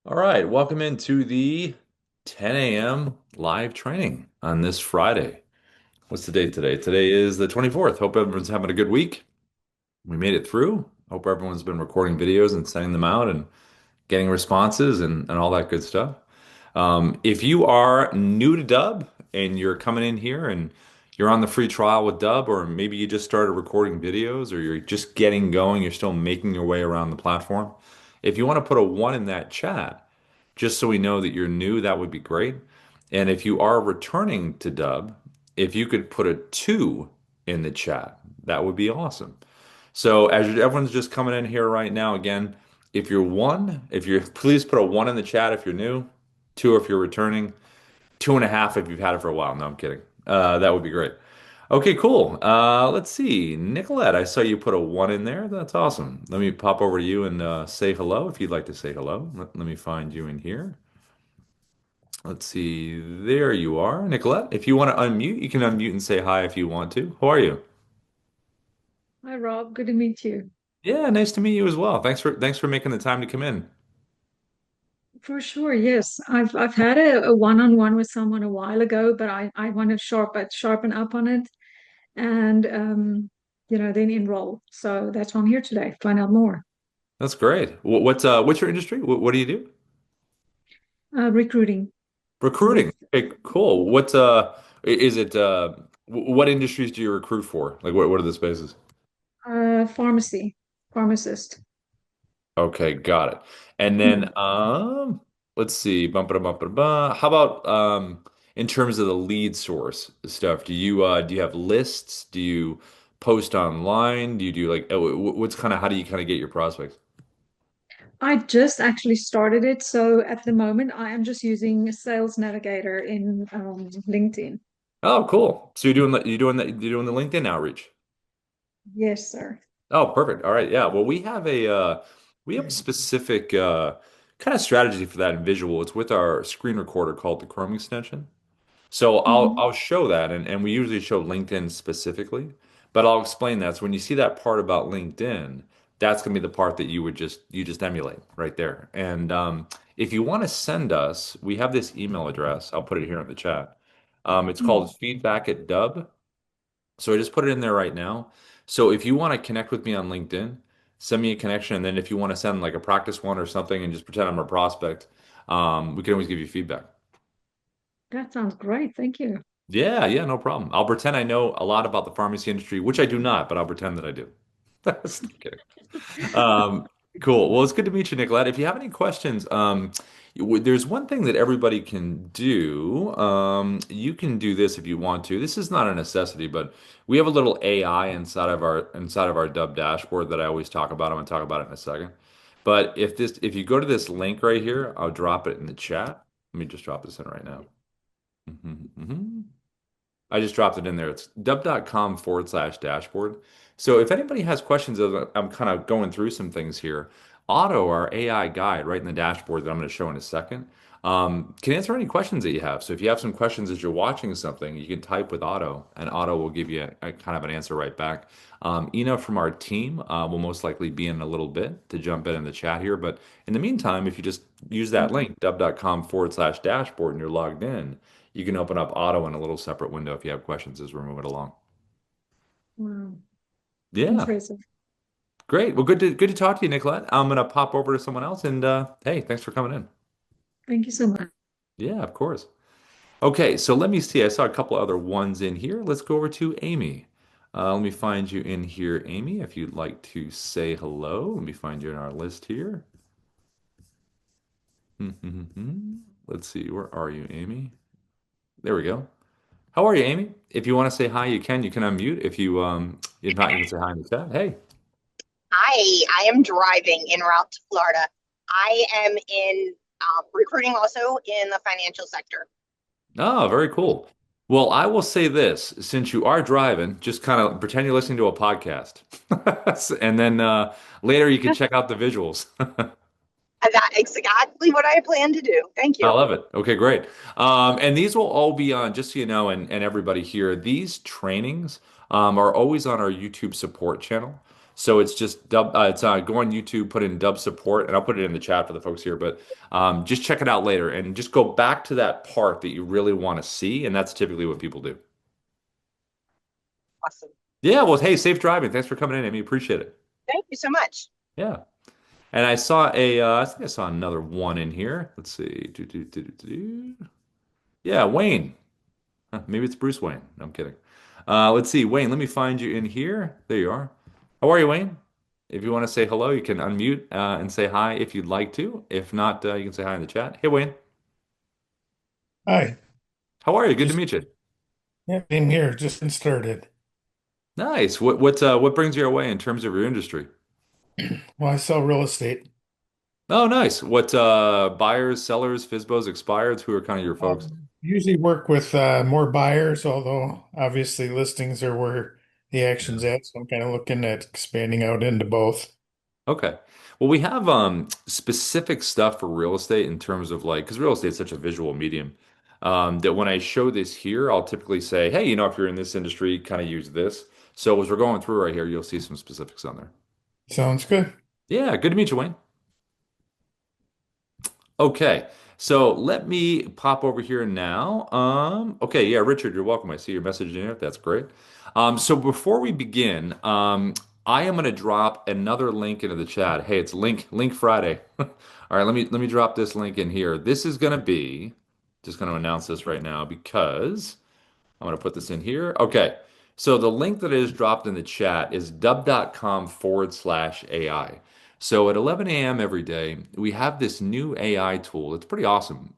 All right, welcome into the 10 a.m. live training on this Friday. What's the date today? Today is the 24th. Hope everyone's having a good week. We made it through. Hope everyone's been recording videos and sending them out and getting responses and all that good stuff. If you are new to Dubb and you're coming in here and you're on the free trial with Dubb, or maybe you just started recording videos or you're just getting going, you're still making your way around the platform. If you want to put a one in that chat, just so we know that you're new, that would be great. And if you are returning to Dubb, if you could put a two in the chat, that would be awesome. So everyone's just coming in here right now, again, if you're one, if you're please put a one in the chat if you're new, two if you're returning, two and a half if you've had it for a while. No, I'm kidding. That would be great. Okay, cool. Let's see. Nicolette, I saw you put a one in there. That's awesome. Let me pop over to you and say hello if you'd like to say hello. Let me find you in here. Let's see. There you are, Nicolette. If you want to unmute, you can unmute and say hi if you want to. How are you? Hi Rob, good to meet you. Yeah, nice to meet you as well. Thanks for making the time to come in. For sure, yes. I've had a one-on-one with someone a while ago, but I want to sharpen up on it and then enroll. So that's why I'm here today, find out more. That's great. What's your industry? What do you do? Recruiting with Recruiting. Okay, cool. Is it what industries do you recruit for? Like what are the spaces? pharmacist. Okay, got it. And then Mhm. let's see. How about in terms of the lead source stuff? Do you have lists? Do you post online? Do you do like what's kind of how do you kind of get your prospects? I just actually started it, so at the moment I am just using Sales Navigator in LinkedIn. Oh, cool. So you're doing the LinkedIn outreach. Yes, sir. Oh, perfect. All right. Yeah. Well, we have a specific kind of strategy for that in visual. It's with our screen recorder called the Chrome extension. So I'll Mhm. I'll show that, and we usually show LinkedIn specifically, but I'll explain that. So when you see that part about LinkedIn, that's gonna be the part that you just emulate right there. And if you want to send us, we have this email address. I'll put it here in the chat. It's Mhm. called feedback at Dubb. So I just put it in there right now. So if you want to connect with me on LinkedIn, send me a connection. And then if you want to send like a practice one or something and just pretend I'm a prospect, we can always give you feedback. That sounds great. Thank you. Yeah, yeah, no problem. I'll pretend I know a lot about the pharmacy industry, which I do not, but I'll pretend that I do. Just kidding. Um, cool. Well, it's good to meet you, Nicolette. If you have any questions, there's one thing that everybody can do. You can do this if you want to. This is not a necessity, but we have a little AI inside of our Dubb dashboard that I always talk about. I'm going to talk about it in a second. But if you go to this link right here, I'll drop it in the chat. Let me just drop this in right now. I just dropped it in there. It's dubb.com/dashboard. So if anybody has questions, as I'm kind of going through some things here, Otto, our AI guide, right in the dashboard that I'm going to show in a second, can answer any questions that you have. So if you have some questions as you're watching something, you can type with Otto, and Otto will give you a kind of an answer right back. Ina from our team will most likely be in a little bit to jump in the chat here. But in the meantime, if you just use that link, dubb.com/dashboard, and you're logged in, you can open up Auto in a little separate window if you have questions as we're moving along. Wow, Yeah, impressive. great. Well, good to talk to you, Nicolette. I'm gonna pop over to someone else, and hey, thanks for coming in. Thank you so much. Yeah, of course. Okay, so let me see. I saw a couple other ones in here. Let's go over to Amy. Let me find you in here, Amy. If you'd like to say hello, let me find you in our list here. Let's see. Where are you, Amy? There we go. How are you, Amy? If you want to say hi, you can. You can unmute. If not, you can say hi in the chat. Hey. Hi, I am driving en route to Florida. I am in recruiting also in the financial sector. Oh, very cool. Well, I will say this, since you are driving, just kind of pretend you're listening to a podcast. And then later you can check out the visuals. And that is exactly what I plan to do. Thank I you. love it. Okay, great. And these will all be on, just so you know, and everybody here, these trainings are always on our YouTube support channel. So it's just Dubb. Go on YouTube, put in Dubb support, and I'll put it in the chat for the folks here. But just check it out later, and just go back to that part that you really want to see, and that's typically what people do. Awesome. Yeah. Well, hey, safe driving. Thanks for coming in, Amy. Appreciate it. Thank you so much. Yeah. And I think I saw another one in here. Let's see. Yeah, Wayne. Huh, maybe it's Bruce Wayne. No, I'm kidding. Let's see, Wayne. Let me find you in here. There you are. How are you, Wayne? If you want to say hello, you can unmute and say hi if you'd like to. If not, you can say hi in the chat. Hey, Wayne. Hi, How are you? Good to just meet you. yeah, I'm here, just getting started. Nice. What brings you away in terms of your industry? Well, I sell real estate. Oh, nice. What buyers, sellers, FISBOs, expireds? Who are kind of your folks? Usually work with more buyers, although obviously listings are where the action's at. So I'm kind of looking at expanding out into both. Okay. Well, we have specific stuff for real estate in terms of like, because real estate is such a visual medium, that when I show this here, I'll typically say, hey, if you're in this industry, kind of use this. So as we're going through right here, you'll see some specifics on there. Sounds good. Yeah, good to meet you, Wayne. Okay, so let me pop over here now. Okay, yeah, Richard, you're welcome. I see your message in here. That's great. So before we begin, I am going to drop another link into the chat. Hey, it's Link Friday. All right, let me drop this link in here. This is going to be just going to announce this right now because I'm going to put this in here. Okay. So the link that is dropped in the chat is dubb.com/AI. So at 11 a.m. every day, we have this new AI tool. It's pretty awesome.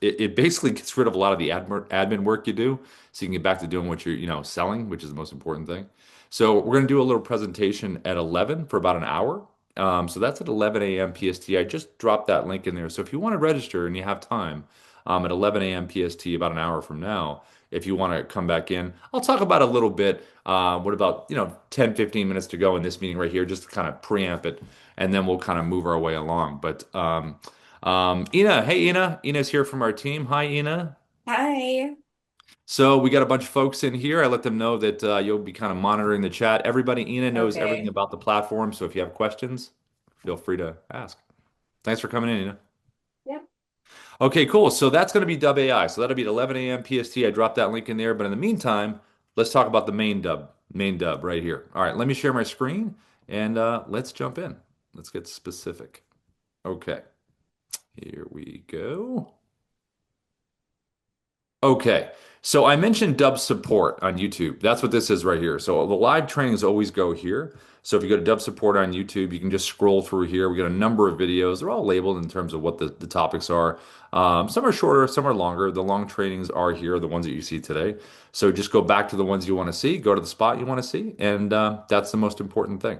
It basically gets rid of a lot of the admin work you do, so you can get back to doing what you're, selling, which is the most important thing. So we're going to do a little presentation at 11 for about an hour. So that's at 11 a.m. PST. I just dropped that link in there. So if you want to register and you have time, at 11 a.m. PST, about an hour from now, if you want to come back in. I'll talk about a little bit. What about, 10, 15 minutes to go in this meeting right here, just to kind of preamp it, and then we'll kind of move our way along. But Ina, hey Ina, Ina's here from our team. Hi Ina. Hi. So we got a bunch of folks in here. I let them know that you'll be kind of monitoring the chat. Everybody, Ina knows everything Okay. about the platform, so if you have questions, feel free to ask. Thanks for coming in, Ina. Yep. Okay, cool. So that's going to be Dubb AI. So that'll be at 11 a.m. PST. I dropped that link in there. But in the meantime, let's talk about the main Dubb right here. All right, let me share my screen and let's jump in. Let's get specific. Okay, here we go. Okay. So I mentioned Dubb support on YouTube. That's what this is right here. So the live trainings always go here. So if you go to Dubb support on YouTube, you can just scroll through here. We got a number of videos. They're all labeled in terms of what the topics are. Some are shorter, some are longer. The long trainings are here, the ones that you see today. So just go back to the ones you want to see, go to the spot you want to see, and that's the most important thing.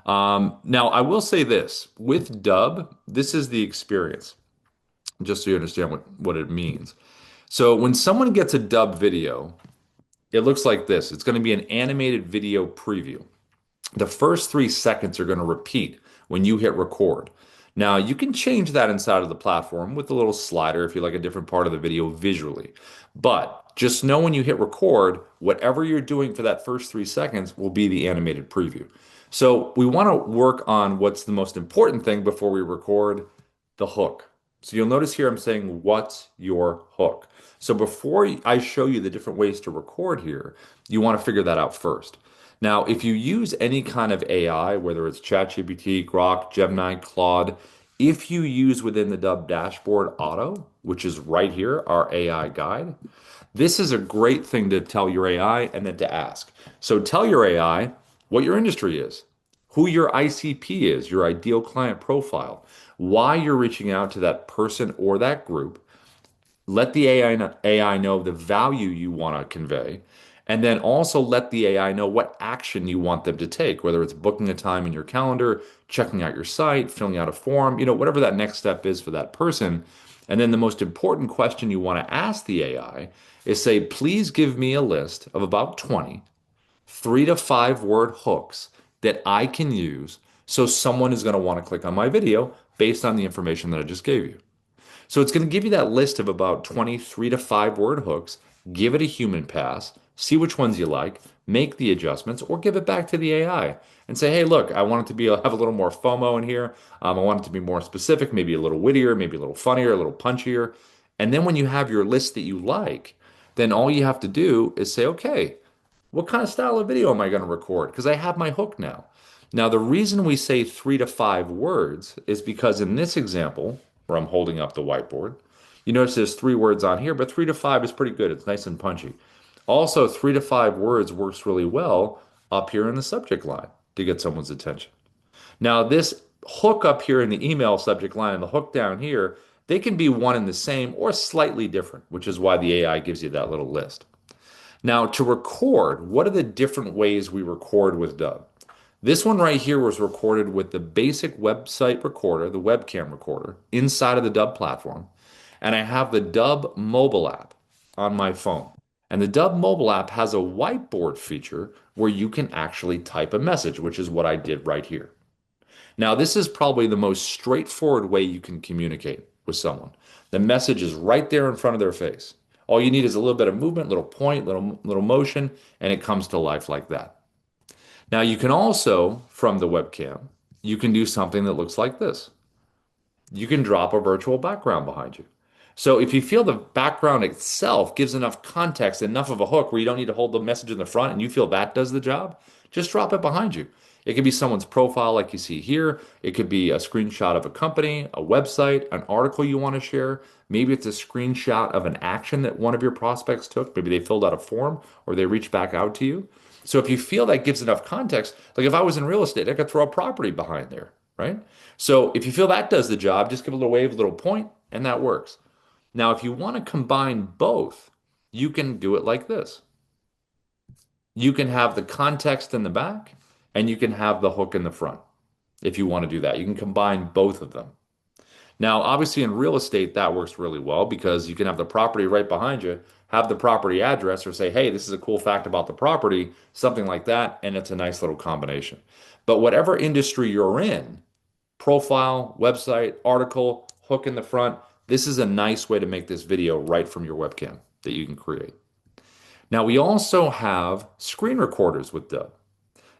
Now, I will say this with Dubb, this is the experience, just so you understand what it means. So when someone gets a Dubb video, it looks like this. It's going to be an animated video preview. The first 3 seconds are going to repeat when you hit record. Now, you can change that inside of the platform with a little slider if you like a different part of the video visually. But just know when you hit record, whatever you're doing for that first 3 seconds will be the animated preview. So we want to work on what's the most important thing before we record, the hook. So you'll notice here I'm saying, what's your hook? So before I show you the different ways to record here, you want to figure that out first. Now, if you use any kind of AI, whether it's ChatGPT, Grok, Gemini, Claude, if you use within the Dubb dashboard Auto, which is right here, our AI guide, this is a great thing to tell your AI and then to ask. So tell your AI what your industry is, who your ICP is, your ideal client profile, why you're reaching out to that person or that group. Let the AI know the value you want to convey, and then also let the AI know what action you want them to take, whether it's booking a time in your calendar, checking out your site, filling out a form, whatever that next step is for that person. And then the most important question you want to ask the AI is say, please give me a list of about 20 3 to 5 word hooks that I can use so someone is going to want to click on my video based on the information that I just gave you. So it's going to give you that list of about 23 to 5 word hooks. Give it a human pass. see which ones you like, make the adjustments, or give it back to the AI and say, hey, look, I want it to be have a little more FOMO in here. I want it to be more specific, maybe a little wittier, maybe a little funnier, a little punchier. And then when you have your list that you like, then all you have to do is say, okay, what kind of style of video am I going to record? Because I have my hook now. Now, the reason we say 3 to 5 words is because in this example, where I'm holding up the whiteboard, you notice there's 3 words on here, but 3 to 5 is pretty good. It's nice and punchy. Also, 3 to 5 words works really well up here in the subject line to get someone's attention. Now, this hook up here in the email subject line and the hook down here, they can be one and the same or slightly different, which is why the AI gives you that little list. Now, to record, what are the different ways we record with Dubb? This one right here was recorded with the basic website recorder, the webcam recorder, inside of the Dubb platform. And I have the Dubb mobile app on my phone. And the Dubb mobile app has a whiteboard feature where you can actually type a message, which is what I did right here. Now, this is probably the most straightforward way you can communicate with someone. The message is right there in front of their face. All you need is a little bit of movement, little point, little motion, and it comes to life like that. Now, you can also, from the webcam, you can do something that looks like this. You can drop a virtual background behind you. So if you feel the background itself gives enough context, enough of a hook where you don't need to hold the message in the front and you feel that does the job, just drop it behind you. It could be someone's profile like you see here. It could be a screenshot of a company, a website, an article you want to share. Maybe it's a screenshot of an action that one of your prospects took. Maybe they filled out a form or they reached back out to you. So if you feel that gives enough context, like if I was in real estate, I could throw a property behind there, right? So if you feel that does the job, just give a little wave, a little point, and that works. Now, if you want to combine both, you can do it like this. You can have the context in the back and you can have the hook in the front if you want to do that. You can combine both of them. Now, obviously in real estate, that works really well because you can have the property right behind you, have the property address or say, hey, this is a cool fact about the property, something like that, and it's a nice little combination. But whatever industry you're in, profile, website, article, hook in the front, this is a nice way to make this video right from your webcam that you can create. Now, we also have screen recorders with Dubb.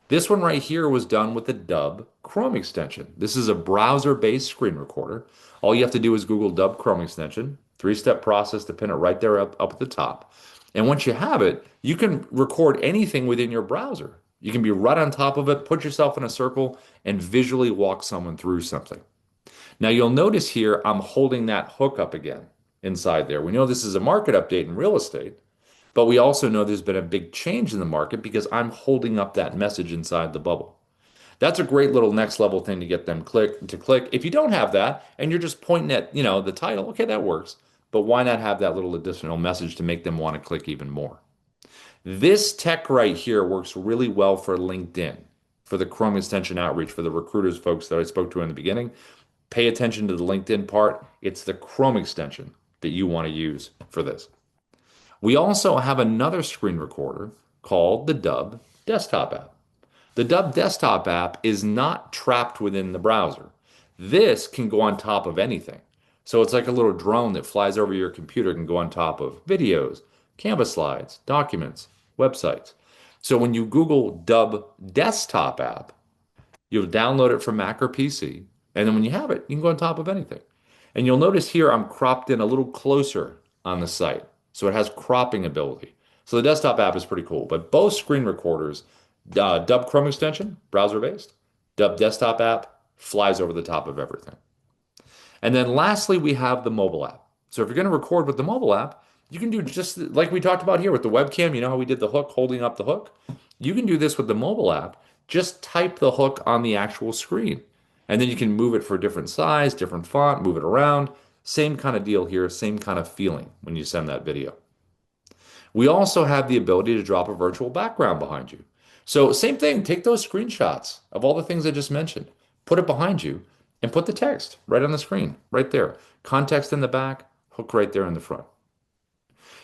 This one right here was done with the Dubb Chrome extension. This is a browser-based screen recorder. All you have to do is Google Dubb Chrome extension, 3-step process to pin it right there up at the top. And once you have it, you can record anything within your browser. You can be right on top of it, put yourself in a circle, and visually walk someone through something. Now you'll notice here, I'm holding that hook up again inside there. We know this is a market update in real estate, but we also know there's been a big change in the market because I'm holding up that message inside the bubble. That's a great little next level thing to get them to click. If you don't have that and you're just pointing at, the title, okay, that works. But why not have that little additional message to make them want to click even more? This tech right here works really well for LinkedIn, for the Chrome extension outreach, for the recruiters folks that I spoke to in the beginning. Pay attention to the LinkedIn part. It's the Chrome extension that you want to use for this. We also have another screen recorder called the Dubb desktop app. The Dubb desktop app is not trapped within the browser. This can go on top of anything. So it's like a little drone that flies over your computer, can go on top of videos, Canvas slides, documents, websites. So when you Google Dubb desktop app, you'll download it from Mac or PC. And then when you have it, you can go on top of anything. And you'll notice here I'm cropped in a little closer on the site. So it has cropping ability. So the desktop app is pretty cool. But both screen recorders, Dubb Chrome extension, browser-based, Dubb desktop app, flies over the top of everything. And then lastly, we have the mobile app. So if you're going to record with the mobile app, you can do just like we talked about here with the webcam. You know how we did the hook, holding up the hook? You can do this with the mobile app. Just type the hook on the actual screen. And then you can move it for different size, different font, move it around. Same kind of deal here, same kind of feeling when you send that video. We also have the ability to drop a virtual background behind you. So same thing, take those screenshots of all the things I just mentioned, put it behind you, and put the text right on the screen, right there. Context in the back, hook right there in the front.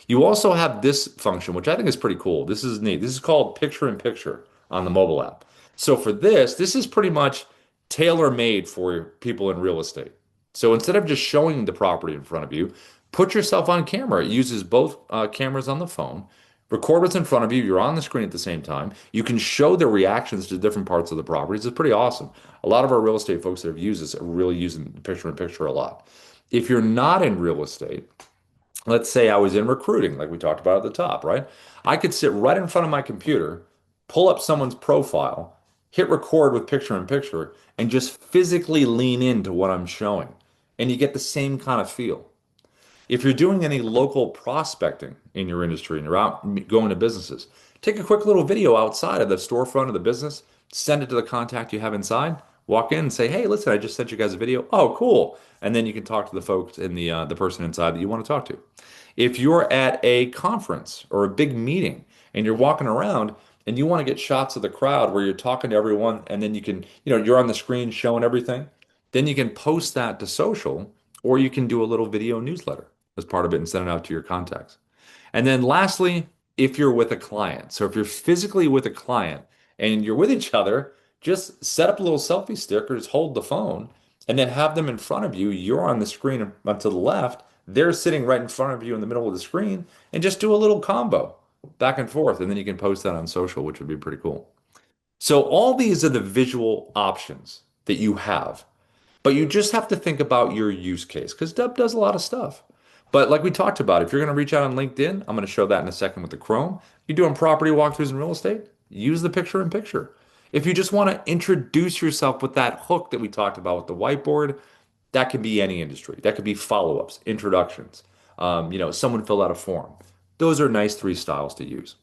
You also have this function, which I think is pretty cool. This is neat. This is called picture in picture on the mobile app. So for this is pretty much tailor-made for people in real estate. So instead of just showing the property in front of you, put yourself on camera. It uses both cameras on the phone. Record what's in front of you. You're on the screen at the same time. You can show their reactions to different parts of the properties. It's pretty awesome. A lot of our real estate folks that have used this are really using picture in picture a lot. If you're not in real estate, let's say I was in recruiting, like we talked about at the top, right? I could sit right in front of my computer, pull up someone's profile, hit record with picture in picture, and just physically lean into what I'm showing. And you get the same kind of feel. If you're doing any local prospecting in your industry and you're out going to businesses, take a quick little video outside of the storefront of the business, send it to the contact you have inside, walk in and say, "Hey, listen, I just sent you guys a video." "Oh, cool." And then you can talk to the folks in the person inside that you want to talk to. If you're at a conference or a big meeting and you're walking around and you want to get shots of the crowd where you're talking to everyone and then you can, you're on the screen showing everything, then you can post that to social or you can do a little video newsletter as part of it and send it out to your contacts. And then lastly, if you're with a client. So if you're physically with a client and you're with each other, just set up a little selfie stick or just hold the phone and then have them in front of you. You're on the screen to the left. They're sitting right in front of you in the middle of the screen and just do a little combo back and forth. And then you can post that on social, which would be pretty cool. So all these are the visual options that you have. But you just have to think about your use case because Dubb does a lot of stuff. But like we talked about, if you're going to reach out on LinkedIn, I'm going to show that in a second with the Chrome. You're doing property walkthroughs in real estate, use the picture in picture. If you just want to introduce yourself with that hook that we talked about with the whiteboard, that could be any industry. That could be follow-ups, introductions. Someone filled out a form. Those are nice three styles to use.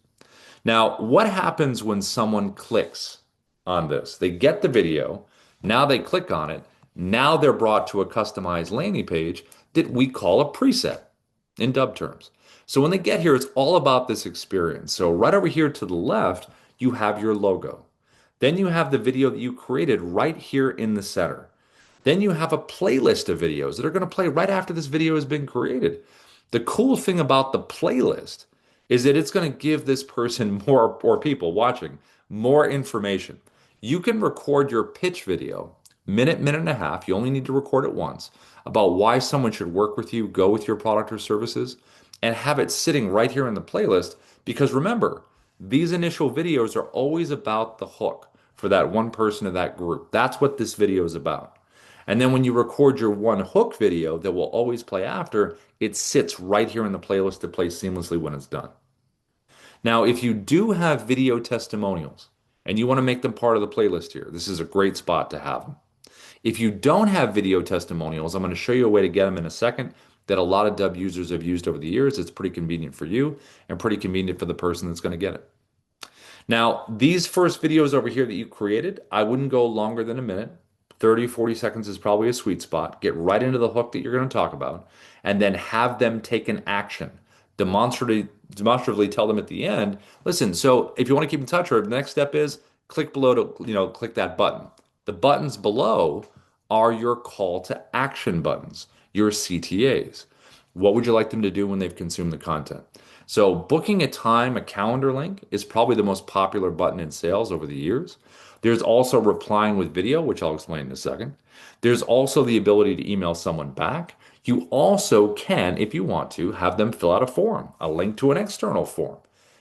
Now, what happens when someone clicks on this? They get the video. Now they click on it. Now they're brought to a customized landing page that we call a preset in Dubb terms. So when they get here, it's all about this experience. So right over here to the left, you have your logo. Then you have the video that you created right here in the center. Then you have a playlist of videos that are going to play right after this video has been created. The cool thing about the playlist is that it's going to give this person more, or people watching, more information. You can record your pitch video, minute and a half. You only need to record it once about why someone should work with you, go with your product or services, and have it sitting right here in the playlist. Because remember, these initial videos are always about the hook for that one person in that group. That's what this video is about. And then when you record your one hook video that will always play after, it sits right here in the playlist to play seamlessly when it's done. Now, if you do have video testimonials and you want to make them part of the playlist here, this is a great spot to have them. If you don't have video testimonials, I'm going to show you a way to get them in a second that a lot of Dubb users have used over the years. It's pretty convenient for you and pretty convenient for the person that's going to get it. Now, these first videos over here that you created, I wouldn't go longer than a minute. 30, 40 seconds is probably a sweet spot. Get right into the hook that you're going to talk about, and then have them take an action. Demonstratively tell them at the end, listen, so if you want to keep in touch, or the next step is click below to, click that button. The buttons below are your call to action buttons, your CTAs. What would you like them to do when they've consumed the content? So booking a time, a calendar link is probably the most popular button in sales over the years. There's also replying with video, which I'll explain in a second. There's also the ability to email someone back. You also can, if you want to, have them fill out a form, a link to an external form.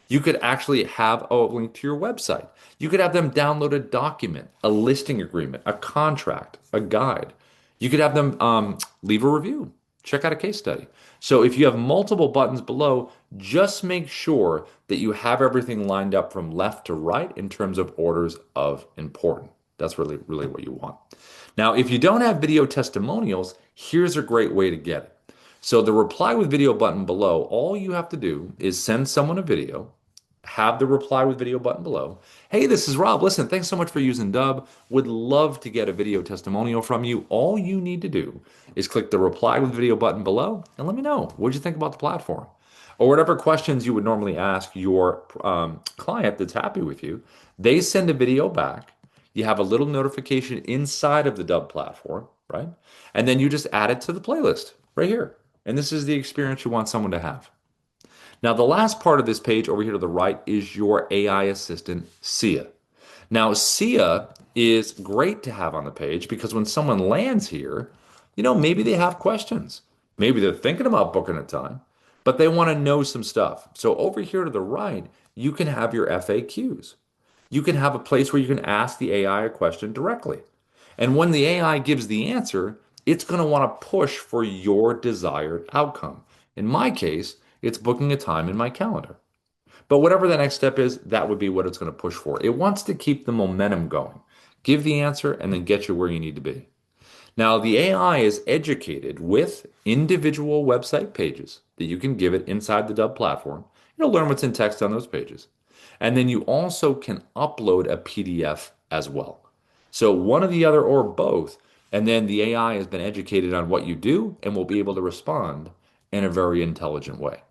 You could actually have a link to your website. You could have them download a document, a listing agreement, a contract, a guide. You could have them leave a review, check out a case study. So if you have multiple buttons below, just make sure that you have everything lined up from left to right in terms of orders of important. That's really, really what you want. Now, if you don't have video testimonials, here's a great way to get it. So the reply with video button below, all you have to do is send someone a video, have the reply with video button below. Hey, this is Rob. Listen, thanks so much for using Dubb. Would love to get a video testimonial from you. All you need to do is click the reply with video button below and let me know. What did you think about the platform? Or whatever questions you would normally ask your client that's happy with you. They send a video back. You have a little notification inside of the Dubb platform, right? And then you just add it to the playlist right here. And this is the experience you want someone to have. Now, the last part of this page over here to the right is your AI assistant, Sia. Now, Sia is great to have on the page because when someone lands here, maybe they have questions. Maybe they're thinking about booking a time. but they want to know some stuff. So over here to the right, you can have your FAQs. You can have a place where you can ask the AI a question directly. And when the AI gives the answer, it's going to want to push for your desired outcome. In my case, it's booking a time in my calendar. But whatever the next step is, that would be what it's going to push for. It wants to keep the momentum going. Give the answer and then get you where you need to be. Now, the AI is educated with individual website pages that you can give it inside the Dubb platform. It'll learn what's in text on those pages. And then you also can upload a PDF as well. So one or the other or both. And then the AI has been educated on what you do and will be able to respond in a very intelligent way.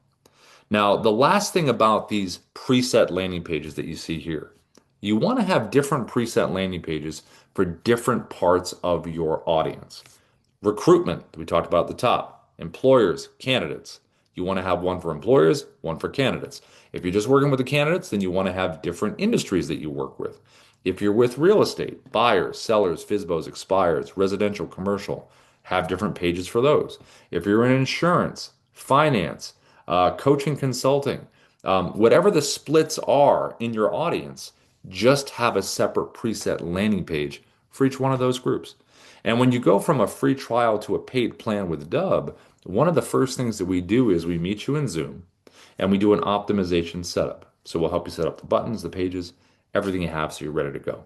Now, the last thing about these preset landing pages that you see here, you want to have different preset landing pages for different parts of your audience. Recruitment, we talked about at the top, employers, candidates. You want to have one for employers, one for candidates. If you're just working with the candidates, then you want to have different industries that you work with. If you're with real estate, buyers, sellers, FSBOs, expires, residential, commercial, have different pages for those. If you're in insurance, finance, coaching, consulting, whatever the splits are in your audience, just have a separate preset landing page for each one of those groups. And when you go from a free trial to a paid plan with Dubb, one of the first things that we do is we meet you in Zoom and we do an optimization setup. So we'll help you set up the buttons, the pages, everything you have so you're ready to go.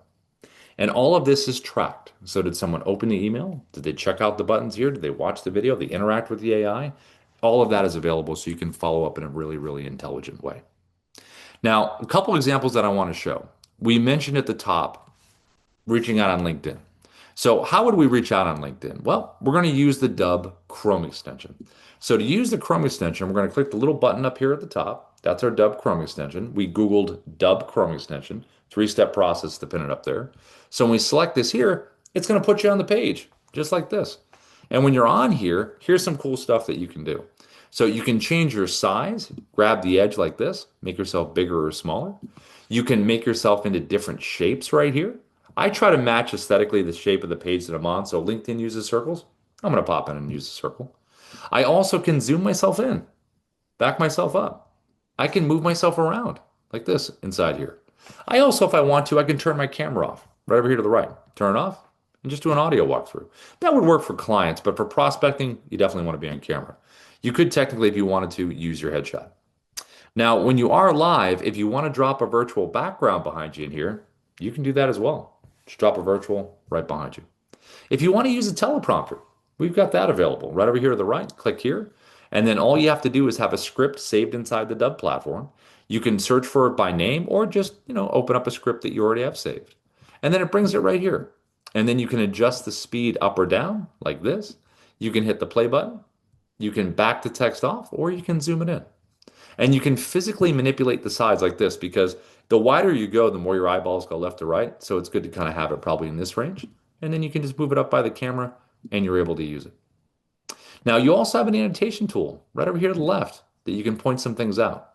And all of this is tracked. So did someone open the email? Did they check out the buttons here? Did they watch the video? Did they interact with the AI? All of that is available so you can follow up in a really, really intelligent way. Now, a couple examples that I want to show. We mentioned at the top reaching out on LinkedIn. So how would we reach out on LinkedIn? Well, we're going to use the Dubb Chrome extension. So to use the Chrome extension, we're going to click the little button up here at the top. That's our Dubb Chrome extension. We Googled Dubb Chrome extension, three-step process to pin it up there. So when we select this here, it's going to put you on the page, just like this. And when you're on here, here's some cool stuff that you can do. So you can change your size, grab the edge like this, make yourself bigger or smaller. You can make yourself into different shapes right here. I try to match aesthetically the shape of the page that I'm on. So LinkedIn uses circles. I'm going to pop in and use a circle. I also can zoom myself in, back myself up. I can move myself around like this inside here. I also, if I want to, I can turn my camera off right over here to the right. Turn it off and just do an audio walkthrough. That would work for clients, but for prospecting, you definitely want to be on camera. You could technically, if you wanted to, use your headshot. Now, when you are live, if you want to drop a virtual background behind you in here, you can do that as well. Just drop a virtual right behind you. If you want to use a teleprompter, we've got that available right over here to the right. Click here. And then all you have to do is have a script saved inside the Dubb platform. You can search for it by name or just, open up a script that you already have saved. And then it brings it right here. And then you can adjust the speed up or down like this. You can hit the play button. You can back the text off or you can zoom it in. And you can physically manipulate the sides like this because the wider you go, the more your eyeballs go left to right. So it's good to kind of have it probably in this range. And then you can just move it up by the camera and you're able to use it. Now, you also have an annotation tool right over here to the left that you can point some things out.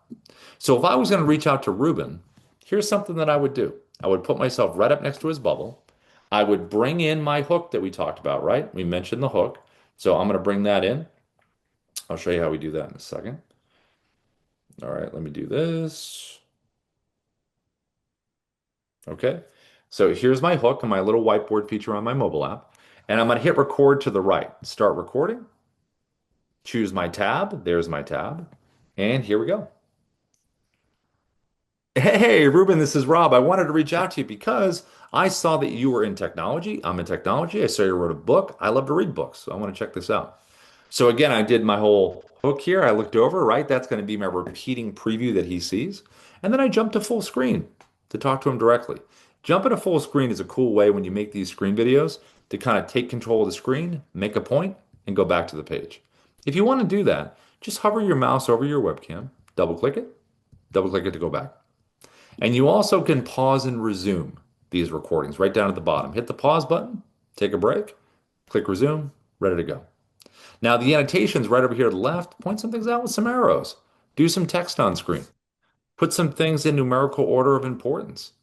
So if I was going to reach out to Ruben, here's something that I would do. I would put myself right up next to his bubble. I would bring in my hook that we talked about, right? We mentioned the hook. So I'm going to bring that in. I'll show you how we do that in a second. All right, let me do this. Okay, so here's my hook and my little whiteboard feature on my mobile app. And I'm going to hit record to the right. Start recording. Choose my tab. There's my tab. And here we go. Hey, Ruben, this is Rob. I wanted to reach out to you because I saw that you were in technology. I'm in technology. I saw you wrote a book. I love to read books, so I want to check this out. So again, I did my whole hook here. I looked over, right? That's going to be my repeating preview that he sees. And then I jumped to full screen to talk to him directly. Jumping to full screen is a cool way when you make these screen videos to kind of take control of the screen, make a point, and go back to the page. If you want to do that, just hover your mouse over your webcam, double click it to go back. And you also can pause and resume these recordings right down at the bottom. Hit the pause button, take a break, click resume, ready to go. Now the annotations right over here to the left, point some things out with some arrows. Do some text on screen. Put some things in numerical order of importance.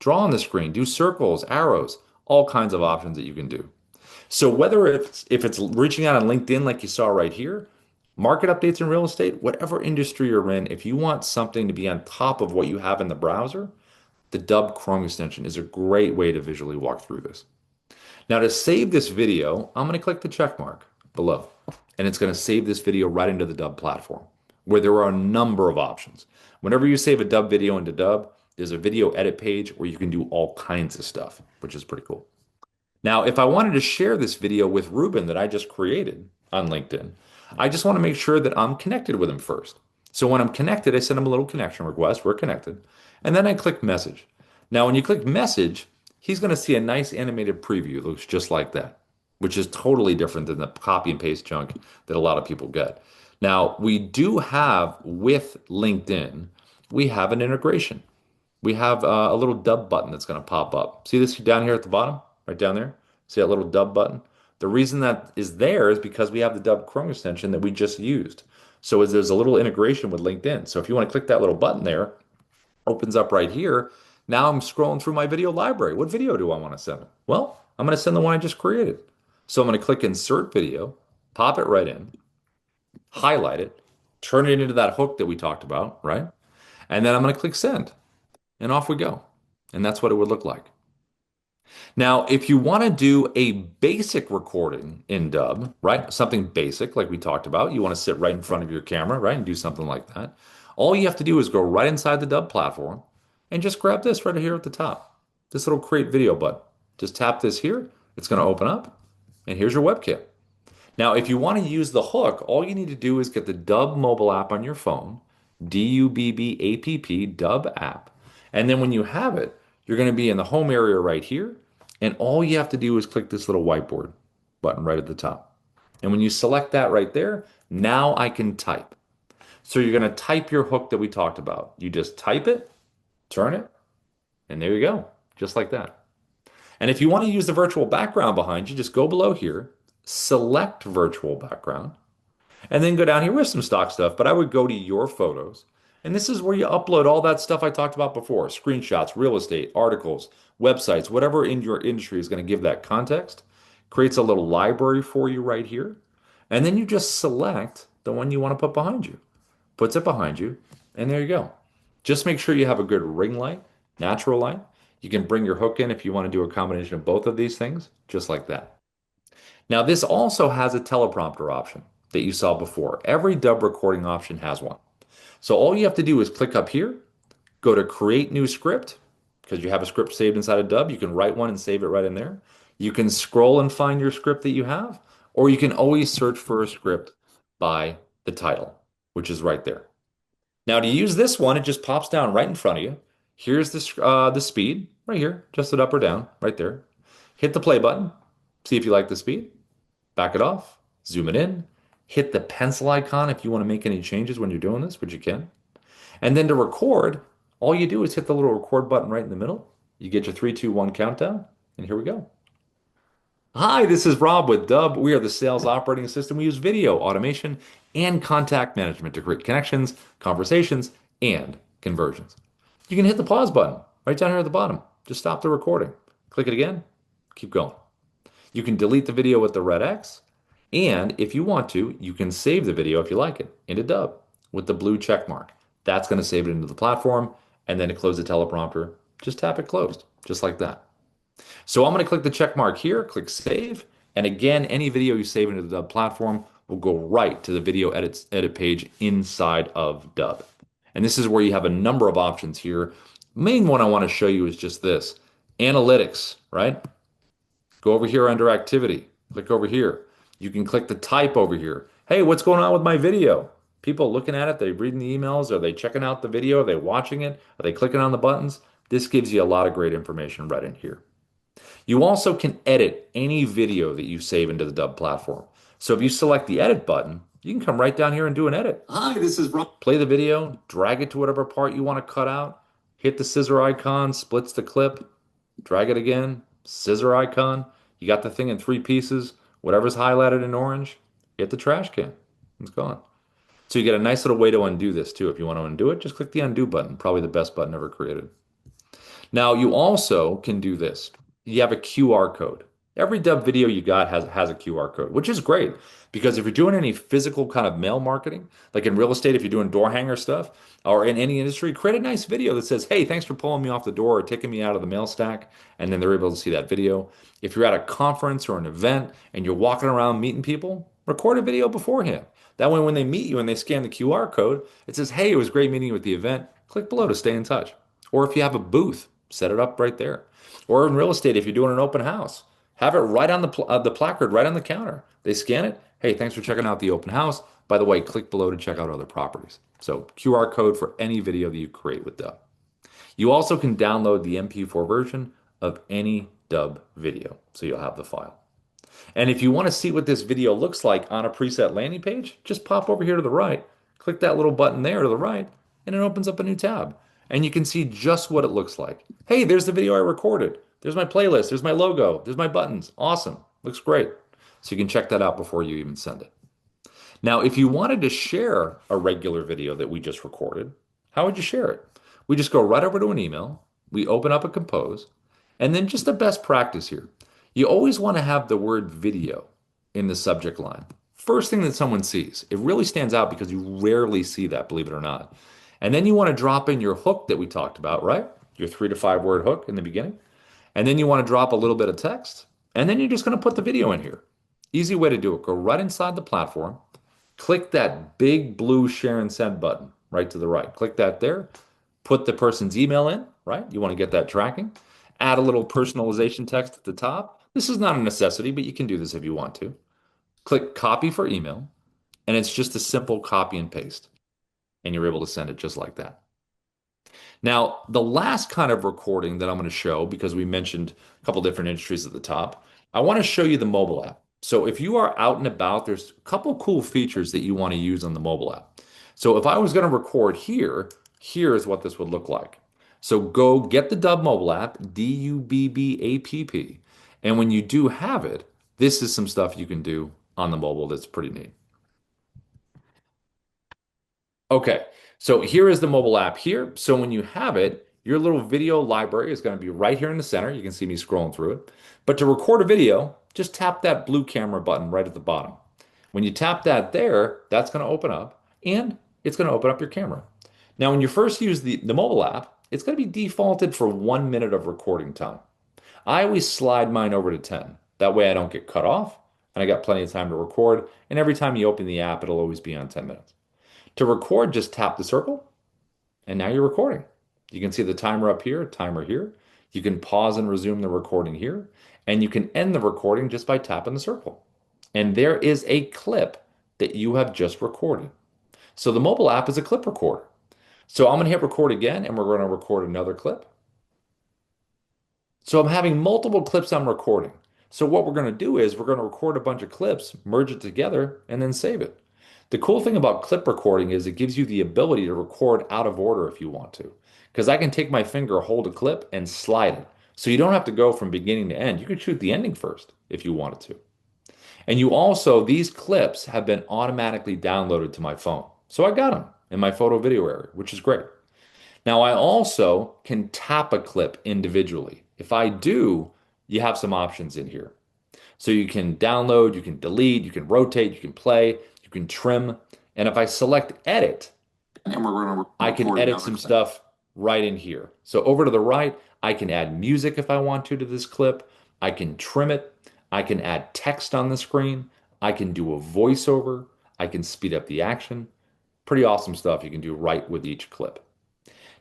Draw on the screen, do circles, arrows, all kinds of options that you can do. So whether if it's reaching out on LinkedIn like you saw right here, Market updates in real estate, whatever industry you're in, if you want something to be on top of what you have in the browser, the Dubb Chrome extension is a great way to visually walk through this. Now to save this video, I'm going to click the check mark below, and it's going to save this video right into the Dubb platform, where there are a number of options. Whenever you save a Dubb video into Dubb, there's a video edit page where you can do all kinds of stuff, which is pretty cool. Now, if I wanted to share this video with Ruben that I just created on LinkedIn, I just want to make sure that I'm connected with him first. So when I'm connected, I send him a little connection request. We're connected. And then I click message. Now, when you click message, he's going to see a nice animated preview. It looks just like that, which is totally different than the copy and paste junk that a lot of people get. Now, we do have with LinkedIn, we have an integration. We have a little Dubb button that's going to pop up. See this down here at the bottom, right down there? See that little Dubb button? The reason that is there is because we have the Dubb Chrome extension that we just used. So there's a little integration with LinkedIn. So if you want to click that little button there, opens up right here. Now I'm scrolling through my video library. What video do I want to send? Well, I'm going to send the one I just created. So I'm going to click Insert Video, pop it right in, highlight it, turn it into that hook that we talked about, right? And then I'm going to click Send, and off we go. And that's what it would look like. Now, if you want to do a basic recording in Dubb, right? Something basic like we talked about, you want to sit right in front of your camera, right? And do something like that. All you have to do is go right inside the Dubb platform and just grab this right here at the top. This little create video button. Just tap this here. It's going to open up and here's your webcam. Now, if you want to use the hook, all you need to do is get the Dubb mobile app on your phone, Dubb, Dubb app. And then when you have it, you're going to be in the home area right here. And all you have to do is click this little whiteboard button right at the top. And when you select that right there, now I can type. So you're going to type your hook that we talked about. You just type it, turn it, and there you go, just like that. And if you want to use the virtual background behind you, just go below here, select virtual background, and then go down here with some stock stuff. But I would go to your photos. And this is where you upload all that stuff I talked about before, screenshots, real estate, articles, websites, whatever in your industry is going to give that context. Creates a little library for you right here. And then you just select the one you want to put behind you. Puts it behind you, and there you go. Just make sure you have a good ring light, natural light. You can bring your hook in if you want to do a combination of both of these things, just like that. Now, this also has a teleprompter option that you saw before. Every Dubb recording option has one. So all you have to do is click up here, go to create new script, because you have a script saved inside of Dubb. You can write one and save it right in there. You can scroll and find your script that you have, or you can always search for a script by the title, which is right there. Now to use this one, it just pops down right in front of you. Here's the speed right here, just it up or down right there. Hit the play button, see if you like the speed. Back it off, zoom it in, hit the pencil icon if you want to make any changes when you're doing this, which you can. And then to record, all you do is hit the little record button right in the middle. You get your 3, 2, 1 countdown, and here we go. Hi, this is Rob with Dubb. We are the sales operating system. We use video, automation, and contact management to create connections, conversations, and conversions. You can hit the pause button right down here at the bottom. Just stop the recording. Click it again. Keep going. You can delete the video with the red X. And if you want to, you can save the video if you like it into Dubb with the blue check mark. That's going to save it into the platform. And then to close the teleprompter, just tap it closed, just like that. So I'm going to click the check mark here, click save. And again, any video you save into the Dubb platform will go right to the video edit page inside of Dubb. And this is where you have a number of options here. Main one I want to show you is just this, analytics, right? Go over here under activity, click over here. You can click the type over here. Hey, what's going on with my video? People looking at it, they reading the emails, are they checking out the video? Are they watching it? Are they clicking on the buttons? This gives you a lot of great information right in here. You also can edit any video that you save into the Dubb platform. So if you select the edit button, you can come right down here and do an edit. Hi, this is Rob. Play the video, drag it to whatever part you want to cut out, hit the scissor icon, splits the clip, drag it again, scissor icon. You got the thing in 3 pieces, whatever's highlighted in orange, hit the trash can. It's gone. So you get a nice little way to undo this too. If you want to undo it, just click the undo button, probably the best button ever created. Now you also can do this. You have a QR code. Every Dubb video you got has a QR code, which is great because if you're doing any physical kind of mail marketing, like in real estate, if you're doing door hanger stuff or in any industry, create a nice video that says, "Hey, thanks for pulling me off the door or taking me out of the mail stack," and then they're able to see that video. If you're at a conference or an event and you're walking around meeting people, record a video beforehand. That way, when they meet you and they scan the QR code, it says, "Hey, it was great meeting you at the event. Click below to stay in touch." Or if you have a booth, set it up right there. Or in real estate, if you're doing an open house, have it right on the placard, right on the counter. They scan it. Hey, thanks for checking out the open house. By the way, click below to check out other properties. So QR code for any video that you create with Dubb. You also can download the MP4 version of any Dubb video, so you'll have the file. And if you want to see what this video looks like on a preset landing page, just pop over here to the right, click that little button there to the right, and it opens up a new tab. And you can see just what it looks like. Hey, there's the video I recorded. There's my playlist. There's my logo. There's my buttons. Awesome. Looks great. So you can check that out before you even send it. Now, if you wanted to share a regular video that we just recorded, how would you share it? We just go right over to an email, we open up a compose, and then just the best practice here. You always want to have the word video in the subject line. First thing that someone sees. It really stands out because you rarely see that, believe it or not. And then you want to drop in your hook that we talked about, right? Your 3 to 5 word hook in the beginning. And then you want to drop a little bit of text. And then you're just going to put the video in here. Easy way to do it. Go right inside the platform. Click that big blue share and send button right to the right. Click that there. Put the person's email in, right? You want to get that tracking. Add a little personalization text at the top. This is not a necessity, but you can do this if you want to. Click copy for email, and it's just a simple copy and paste. And you're able to send it just like that. Now, the last kind of recording that I'm going to show, because we mentioned a couple different industries at the top, I want to show you the mobile app. So if you are out and about, there's a couple cool features that you want to use on the mobile app. So if I was going to record here, here's what this would look like. So go get the Dubb mobile app, Dubbapp. And when you do have it, this is some stuff you can do on the mobile that's pretty neat. Okay, so here is the mobile app here. So when you have it, your little video library is going to be right here in the center. You can see me scrolling through it. But to record a video, just tap that blue camera button right at the bottom. When you tap that there, that's going to open up and it's going to open up your camera. Now, when you first use the mobile app, it's going to be defaulted for 1 minute of recording time. I always slide mine over to 10. That way I don't get cut off and I got plenty of time to record. And every time you open the app, it'll always be on 10 minutes. To record, just tap the circle, and now you're recording. You can see the timer up here, timer here. You can pause and resume the recording here, and you can end the recording just by tapping the circle. And there is a clip that you have just recorded. So the mobile app is a clip recorder. So I'm going to hit record again, and we're going to record another clip. So I'm having multiple clips I'm recording. So what we're going to do is we're going to record a bunch of clips, merge it together, and then save it. The cool thing about clip recording is it gives you the ability to record out of order if you want to. Because I can take my finger, hold a clip, and slide it. So you don't have to go from beginning to end. You could shoot the ending first if you wanted to. And you also, these clips have been automatically downloaded to my phone. So I got them in my photo video area, which is great. Now I also can tap a clip individually. If I do, you have some options in here. So you can download, you can delete, you can rotate, you can play, you can trim. And if I select edit, I can edit some stuff right in here. So over to the right, I can add music if I want to this clip. I can trim it. I can add text on the screen. I can do a voiceover. I can speed up the action. Pretty awesome stuff you can do right with each clip.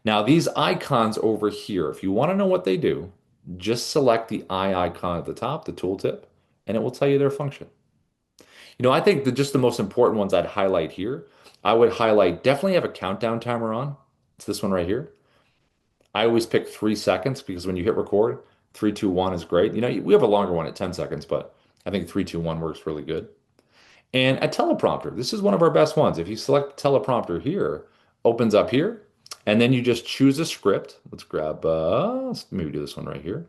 Now, these icons over here, if you want to know what they do, just select the eye icon at the top, the tooltip, and it will tell you their function. You know, I think that just the most important ones I'd highlight here, I would highlight definitely have a countdown timer on. It's this one right here. I always pick 3 seconds because when you hit record, 3, 2, 1 is great. You know, we have a longer one at 10 seconds, but I think 3, 2, 1 works really good. And a teleprompter. This is one of our best ones. If you select teleprompter here, opens up here, and then you just choose a script. Let's grab, let's maybe do this one right here.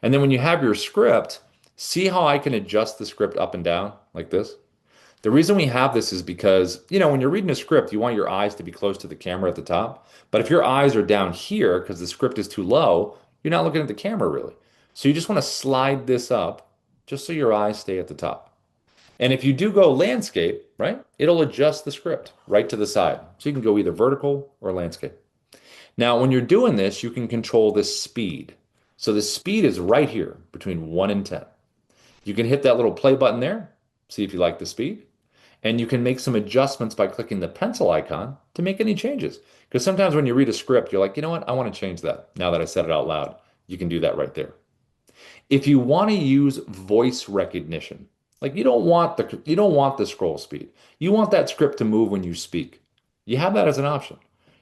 And then when you have your script, see how I can adjust the script up and down like this? The reason we have this is because, you know, when you're reading a script, you want your eyes to be close to the camera at the top. But if your eyes are down here because the script is too low, you're not looking at the camera really. So you just want to slide this up just so your eyes stay at the top. And if you do go landscape, right, it'll adjust the script right to the side. So you can go either vertical or landscape. Now, when you're doing this, you can control the speed. So the speed is right here between 1 and 10. You can hit that little play button there, see if you like the speed. And you can make some adjustments by clicking the pencil icon to make any changes. Because sometimes when you read a script, you're like, you know what, I want to change that. Now that I said it out loud, you can do that right there. If you want to use voice recognition, like you don't want the scroll speed. You want that script to move when you speak. You have that as an option.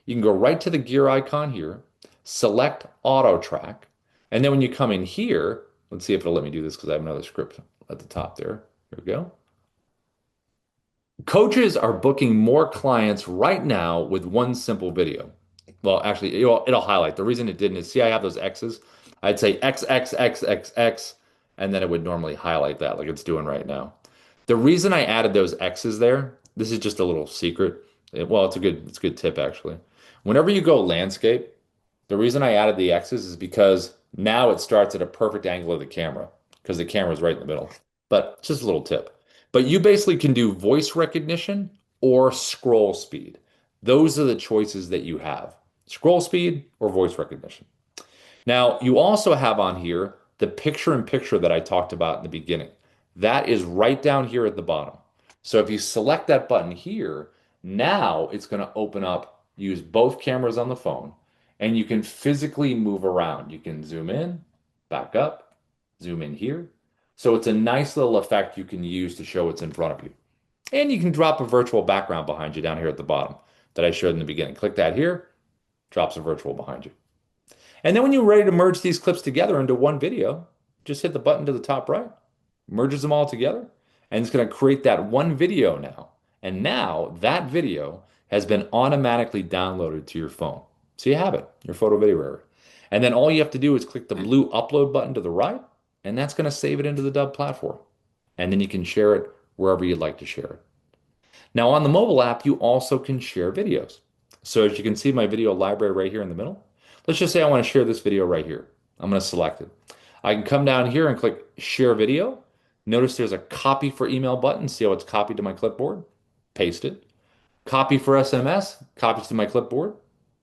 You can go right to the gear icon here, select auto track, and then when you come in here, let's see if it'll let me do this because I have another script at the top there. Here we go. Coaches are booking more clients right now with one simple video. Well, actually, it'll highlight. The reason it didn't is see, I have those X's. I'd say X, X, X, X, X, and then it would normally highlight that like it's doing right now. The reason I added those X's there, this is just a little secret. Well, it's a good tip actually. Whenever you go landscape, the reason I added the X's is because now it starts at a perfect angle of the camera because the camera's right in the middle. But just a little tip. But you basically can do voice recognition or scroll speed. Those are the choices that you have. Scroll speed or voice recognition. Now, you also have on here the picture in picture that I talked about in the beginning. That is right down here at the bottom. So if you select that button here, now it's going to open up, use both cameras on the phone, and you can physically move around. You can zoom in, back up, zoom in here. So it's a nice little effect you can use to show what's in front of you. And you can drop a virtual background behind you down here at the bottom that I showed in the beginning. Click that here, drops a virtual behind you. And then when you're ready to merge these clips together into one video, just hit the button to the top right, merges them all together, and it's going to create that one video now. And now that video has been automatically downloaded to your phone. So you have it, your photo video error. And then all you have to do is click the blue upload button to the right, and that's going to save it into the Dubb platform. And then you can share it wherever you'd like to share it. Now on the mobile app, you also can share videos. So as you can see my video library right here in the middle, let's just say I want to share this video right here. I'm going to select it. I can come down here and click share video. Notice there's a copy for email button. See how it's copied to my clipboard? Paste it. Copy for SMS, copies to my clipboard,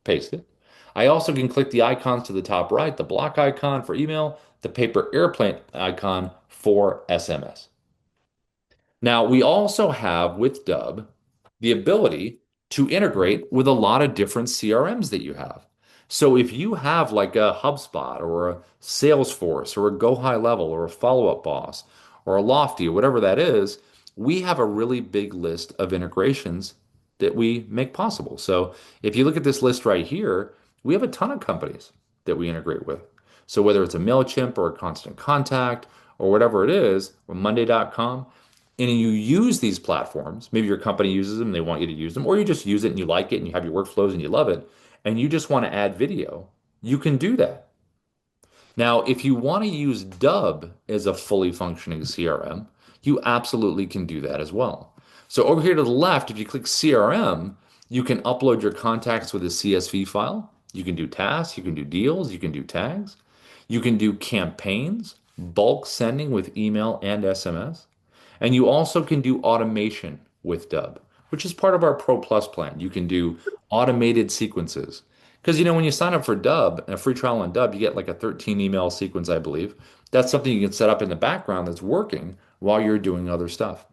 paste it. I also can click the icons to the top right, the block icon for email, the paper airplane icon for SMS. Now, we also have with Dubb the ability to integrate with a lot of different CRMs that you have. So if you have like a HubSpot or a Salesforce or a Go High Level or a Follow Up Boss or a Lofty or whatever that is, we have a really big list of integrations that we make possible. So if you look at this list right here, we have a ton of companies that we integrate with. So whether it's a MailChimp or a Constant Contact or whatever it is, or Monday.com, and you use these platforms, maybe your company uses them, they want you to use them, or you just use it and you like it and you have your workflows and you love it, and you just want to add video, you can do that. Now, if you want to use Dubb as a fully functioning CRM, you absolutely can do that as well. So over here to the left, if you click CRM, you can upload your contacts with a CSV file. You can do tasks, you can do deals, you can do tags, you can do campaigns, bulk sending with email and SMS. And you also can do automation with Dubb, which is part of our Pro Plus plan. You can do automated sequences. Because when you sign up for Dubb, a free trial on Dubb, you get like a 13 email sequence, I believe. That's something you can set up in the background that's working while you're doing other stuff.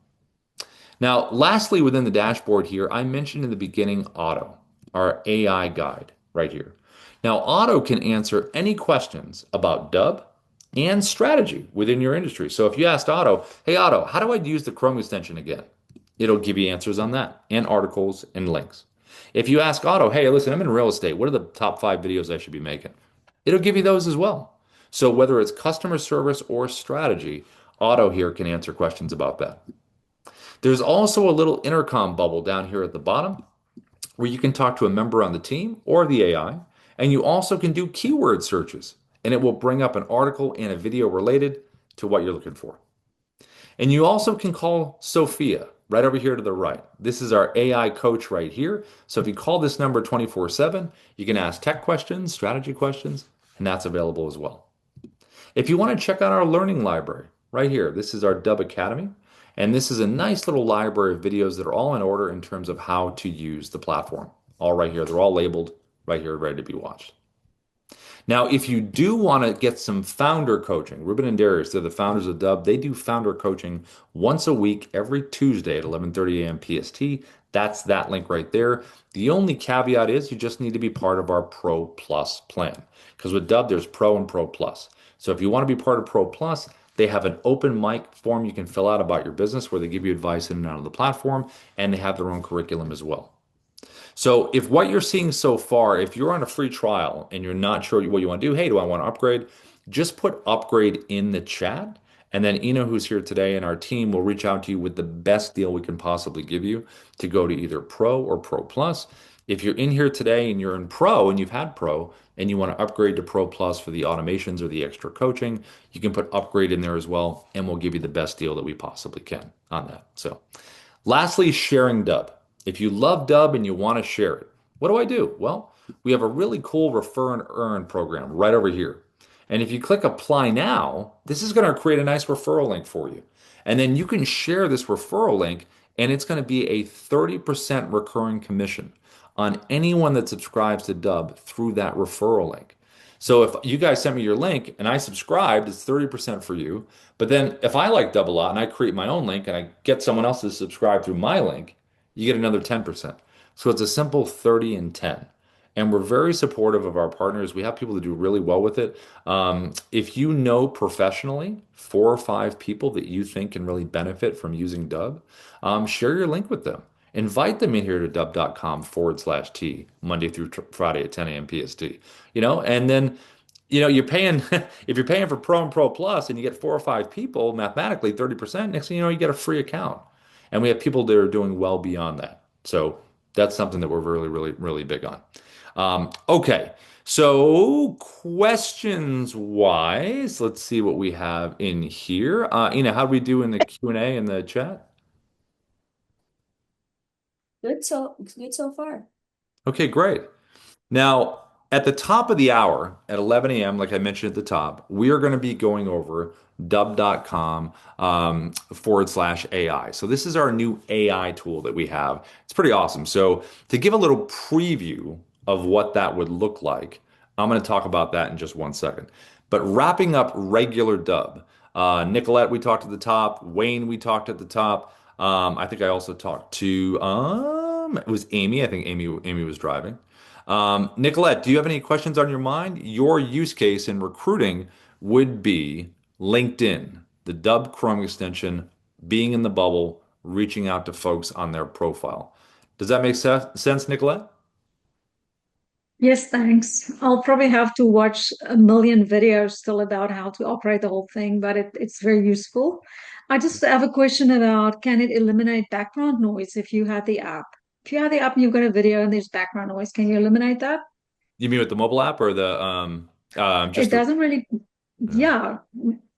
Now, lastly, within the dashboard here, I mentioned in the beginning Auto, our AI guide right here. Now, Auto can answer any questions about Dubb and strategy within your industry. So if you asked Auto, hey Auto, how do I use the Chrome extension again? It'll give you answers on that and articles and links. If you ask Auto, hey, listen, I'm in real estate. What are the top 5 videos I should be making? It'll give you those as well. So whether it's customer service or strategy, Auto here can answer questions about that. There's also a little intercom bubble down here at the bottom where you can talk to a member on the team or the AI, and you also can do keyword searches, and it will bring up an article and a video related to what you're looking for. And you also can call Sophia right over here to the right. This is our AI coach right here. So if you call this number 24/7, you can ask tech questions, strategy questions, and that's available as well. If you want to check out our learning library, right here, this is our Dubb Academy. And this is a nice little library of videos that are all in order in terms of how to use the platform. All right here. They're all labeled right here, ready to be watched. Now, if you do want to get some founder coaching, Ruben and Darius, they're the founders of Dubb. They do founder coaching once a week, every Tuesday at 11:30 a.m. PST. That's that link right there. The only caveat is you just need to be part of our Pro Plus plan. Because with Dubb, there's Pro and Pro Plus. So if you want to be part of Pro Plus, they have an open mic form you can fill out about your business where they give you advice in and out of the platform, and they have their own curriculum as well. So if what you're seeing so far, if you're on a free trial and you're not sure what you want to do, hey, do I want to upgrade? Just put upgrade in the chat. And then Ina, who's here today, and our team will reach out to you with the best deal we can possibly give you to go to either Pro or Pro Plus. If you're in here today and you're in Pro and you've had Pro and you want to upgrade to Pro Plus for the automations or the extra coaching, you can put upgrade in there as well, and we'll give you the best deal that we possibly can on that. So lastly, sharing Dubb. If you love Dubb and you want to share it, what do I do? Well, we have a really cool refer and earn program right over here. And if you click apply now, this is going to create a nice referral link for you. And then you can share this referral link, and it's going to be a 30% recurring commission on anyone that subscribes to Dubb through that referral link. So if you guys sent me your link and I subscribed, it's 30% for you. But then if I like Dubb a lot and I create my own link and I get someone else to subscribe through my link, you get another 10%. So it's a simple 30 and 10. And we're very supportive of our partners. We have people that do really well with it. If you know professionally 4 or 5 people that you think can really benefit from using Dubb, share your link with them. Invite them in here to dubb.com/T Monday through Friday at 10 a.m. PST. And then you're paying if you're paying for Pro and Pro Plus and you get 4 or 5 people, mathematically 30%, next thing you know, you get a free account. And we have people that are doing well beyond that. So that's something that we're really, really, really big on. Okay. So questions wise, let's see what we have in here. how do we do in the Q&A in the chat? Good so far. Okay, great. Now, at the top of the hour at 11 a.m., like I mentioned at the top, we are going to be going over dubb.com /AI. So this is our new AI tool that we have. It's pretty awesome. So to give a little preview of what that would look like, I'm going to talk about that in just one second. But wrapping up regular Dubb, Nicolette, we talked at the top. Wayne, we talked at the top. I think I also talked to it was Amy. I think Amy was driving. Nicolette, do you have any questions on your mind? Your use case in recruiting would be LinkedIn, the Dubb Chrome extension, being in the bubble, reaching out to folks on their profile. Does that make sense, Nicolette? Yes, thanks. I'll probably have to watch a million videos still about how to operate the whole thing, but it's very useful. I just have a question about, can it eliminate background noise if you had the app? If you have the app and you've got a video and there's background noise, can you eliminate that? You mean with the mobile app or the It just the doesn't really, yeah,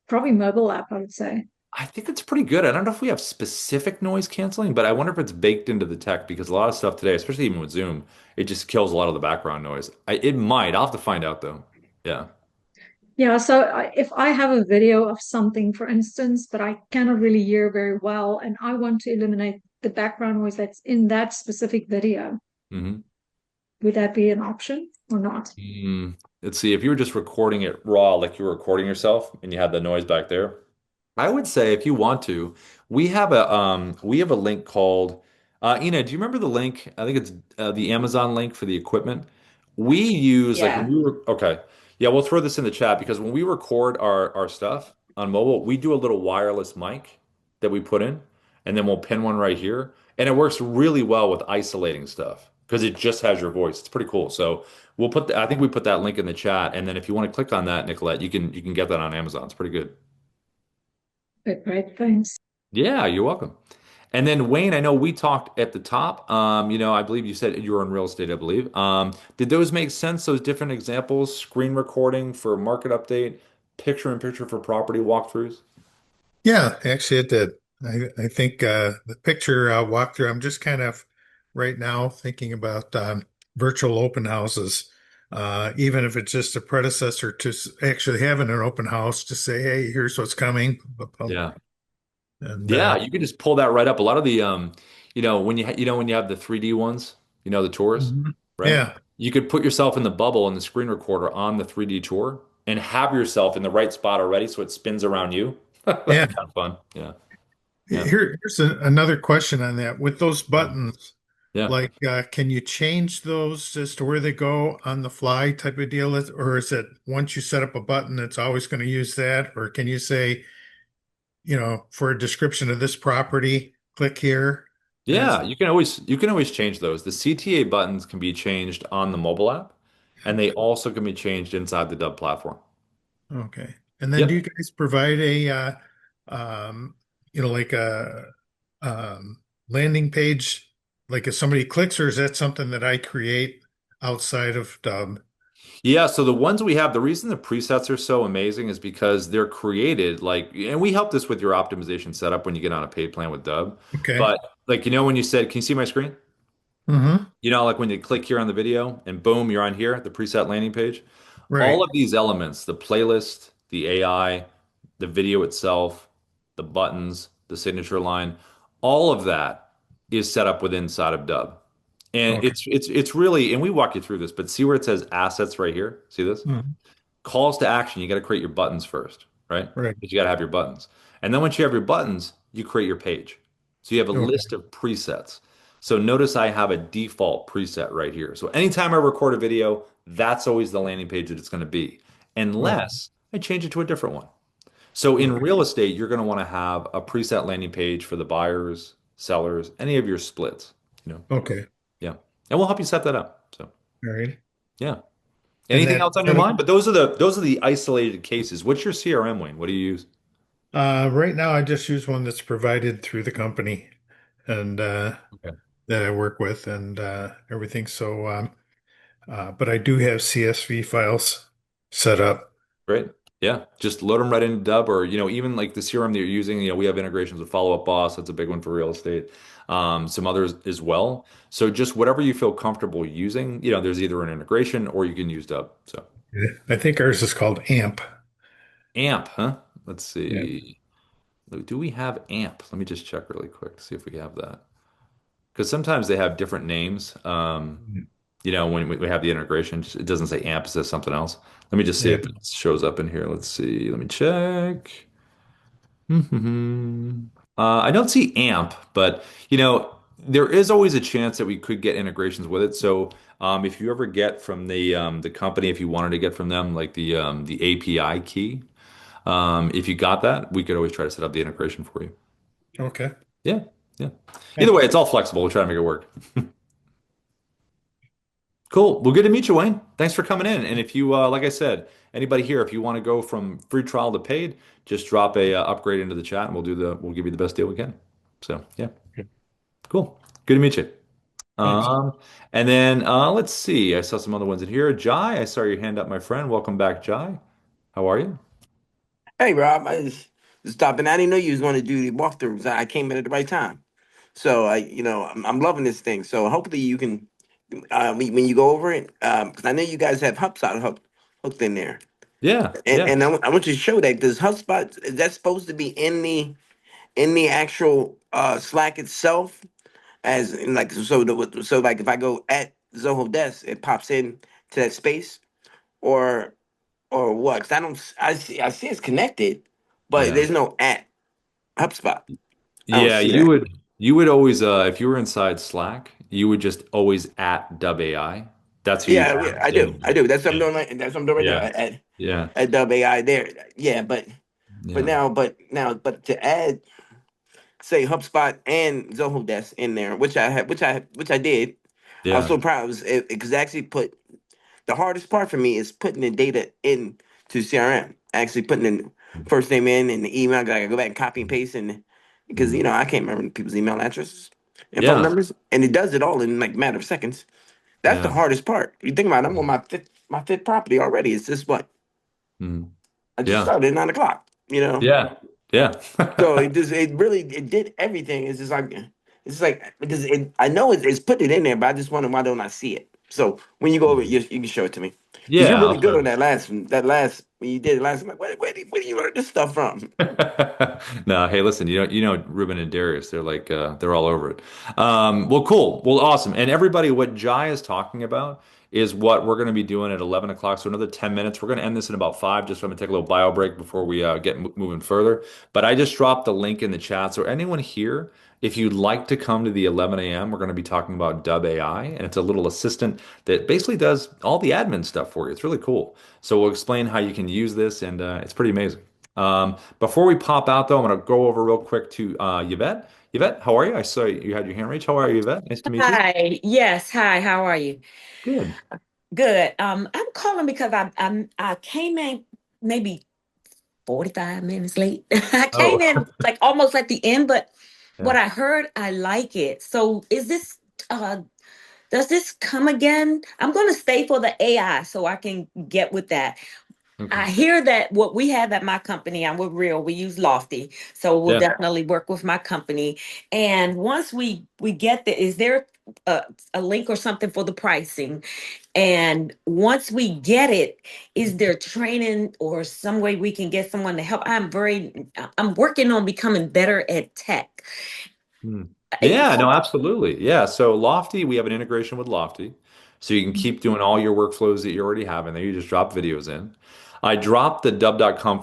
probably mobile app, I would say. I think it's pretty good. I don't know if we have specific noise canceling, but I wonder if it's baked into the tech because a lot of stuff today, especially even with Zoom, it just kills a lot of the background noise. It might. I'll have to find out though. Yeah. Yeah, so if I have a video of something, for instance, but I cannot really hear very well, and I want to eliminate the background noise that's in that specific video, hmm would that be an option or not? Let's see. If you were just recording it raw, like you were recording yourself and you had the noise back there, I would say if you want to, we have a link called Ina, do you remember the link? I think it's the Amazon link for the equipment. We use like when Yeah. we were okay. Yeah, we'll throw this in the chat because when we record our stuff on mobile, we do a little wireless mic that we put in, and then we'll pin one right here. And it works really well with isolating stuff because it just has your voice. It's pretty cool. So I think we put that link in the chat, and then if you want to click on that, Nicolette, you can get that on Amazon. It's pretty good. Okay, great, thanks. Yeah, you're welcome. And then Wayne, I know we talked at the top. I believe you said you were in real estate, I believe. Did those make sense? Those different examples, screen recording for market update, picture in picture for property walkthroughs? Yeah, actually it did. I think the picture walkthrough, I'm just kind of right now thinking about virtual open houses even if it's just a predecessor to actually having an open house to say, hey, here's what's coming. Yeah. And Yeah, you can just pull that right up. A lot of the when when you have the 3D ones, the tours, Mhm. right? Yeah, You could put yourself in the bubble in the screen recorder on the 3D tour and have yourself in the right spot already so it spins around you. That'd yeah. be kind of fun. Yeah. Yeah. Here's another question on that. With those Yeah. buttons, Yeah. like, can you change those as to where they go on the fly type of deal? Or is it once you set up a button, it's always going to use that? Or can you say, for a description of this property, click here? And it's Yeah, you can always change those. The CTA buttons can be changed on the mobile app, and they also can be changed inside the Dubb platform. okay. And then do you Yep. guys provide a, um, like a landing page, like if somebody clicks, or is that something that I create outside of Dubb? Yeah, so the ones we have, the reason the presets are so amazing is because they're created and we help this with your optimization setup when you get on a paid plan with Dubb. Okay. But when you said, can you see my screen? Mm-hmm. Like when you click here on the video and boom, you're on here, the preset landing page. Right. All of these elements, the playlist, the AI, the video itself, the buttons, the signature line, all of that is set up within inside of Dubb. And Okay. it's really, and we walk you through this, but see where it says assets right here? See this? Mhm. Calls to action, you got to create your buttons first, right? Right. But you got to have your buttons. And then once you have your buttons, you create your page. So you have a list Okay. of presets. So notice I have a default preset right here. So anytime I record a video, that's always the landing page that it's going to be, Oh, unless I change it to a different one. So in okay. real estate, you're going to want to have a preset landing page for the buyers, sellers, any of your splits, you know. Okay. Yeah. And we'll help you set that up. So, All right. yeah. And Anything else on your mind? But those are the isolated cases. What's your CRM, Wayne? What do you use? right now I just use one that's provided through the company and Okay. that I work with and everything. So, but I do have CSV files set up. Great. Yeah. Just load them right into Dubb or, even like the CRM that you're using, we have integrations with Follow Up Boss. That's a big one for real estate. Some others as well. So just whatever you feel comfortable using, there's either an integration or you can use Dubb. So I think ours is called AMP. AMP, huh? Let's Yeah. see. Do we have AMP? Let me just check really quick to see if we have that. Because sometimes they have different names. When we have the integration, it doesn't say AMP, it says something else. Let me just see Yeah. if it shows up in here. Let's see. Let me check. I don't see AMP, but there is always a chance that we could get integrations with it. So if you ever get from the company, if you wanted to get from them like the API key, if you got that, we could always try to set up the integration for you. Okay. Yeah, yeah. Either Thanks. way, it's all flexible. We'll try to make it work. Cool. Well, good to meet you, Wayne. Thanks for coming in. And if you, like I said, anybody here, if you want to go from free trial to paid, just drop a upgrade into the chat, and we'll give you the best deal we can. So yeah, Okay. cool. Good to meet you. Thanks. And then let's see. I saw some other ones in here. Jai, I saw your hand up, my friend. Welcome back, Jai. How are you? Hey Rob, I just stopping. I didn't know you was going to do the walkthroughs. I came in at the right time, so I'm loving this thing. So hopefully you can, when you go over it, because I know you guys have HubSpot hooked in there, Yeah, and yeah, I want you to show that. Does HubSpot is that supposed to be in the actual Slack itself, as in like so like if I go at Zoho Desk, it pops in to that space, or what? 'Cause I see it's connected, but yeah. there's no at HubSpot. I don't Yeah, see you that. would you would always if you were inside Slack, you would just always at Dub AI. That's who you'd Yeah, yeah, have I do. I in. do. That's what I'm Yeah, doing right. That's what I'm doing right now yeah, yeah, at Dubb AI there. Yeah, but yeah, but to add say HubSpot and Zoho Desk in there, which I did. I was yeah. so proud. It was because actually put the hardest part for me is putting the data in to CRM. Actually putting in first name in and the email. I gotta go back and copy and paste and because Mhm. I can't remember people's email addresses and phone Yeah, numbers, and it does it all in like matter of seconds. That's the yeah, hardest part. You think about it, I'm on my fifth property already. It's just what mhm. I just Yeah, started at 9 o'clock. yeah, yeah. So it really it did everything. It's just like because I know it's put it in there, but I just wonder why don't I see it? So when you go over, you can show it to me because you're Yeah, really I'll good show on that last one. That last when you did it last, I'm like, where do you learn this stuff from? No, hey, listen, Ruben and Darius, they're all over it. Well, cool. Well, awesome. And everybody, what Jai is talking about is what we're going to be doing at 11 o'clock. So another 10 minutes. We're going to end this in about 5, just so I'm going to take a little bio break before we get moving further. But I just dropped the link in the chat. So anyone here, if you'd like to come to the 11 a.m., we're going to be talking about Dubb AI, and it's a little assistant that basically does all the admin stuff for you. It's really cool. So we'll explain how you can use this, and it's pretty amazing. Before we pop out, though, I'm going to go over real quick to Yvette. Yvette, how are you? I saw you had your hand raised. How are you, Yvette? Nice to meet you. Hi. Yes. Hi. How are you? Good. Good. I'm calling because I came in maybe 45 minutes late. I Oh, came in like almost at the end, but what yeah. I heard, I like it. So is this does this come again? I'm going to stay for the AI so I can get with that. Okay. I hear that what we have at my company, I'm with Real, we use Lofty. So we'll Yeah. definitely work with my company. And once we get there, is there a link or something for the pricing? And once we get it, is there training or some way we can get someone to help? I'm working on becoming better at tech. Hmm. Yeah, So, no, absolutely. Yeah. So Lofty, we have an integration with Lofty. So you can keep doing all your workflows that you already have in there. You just drop videos in. I dropped the dubb.com/,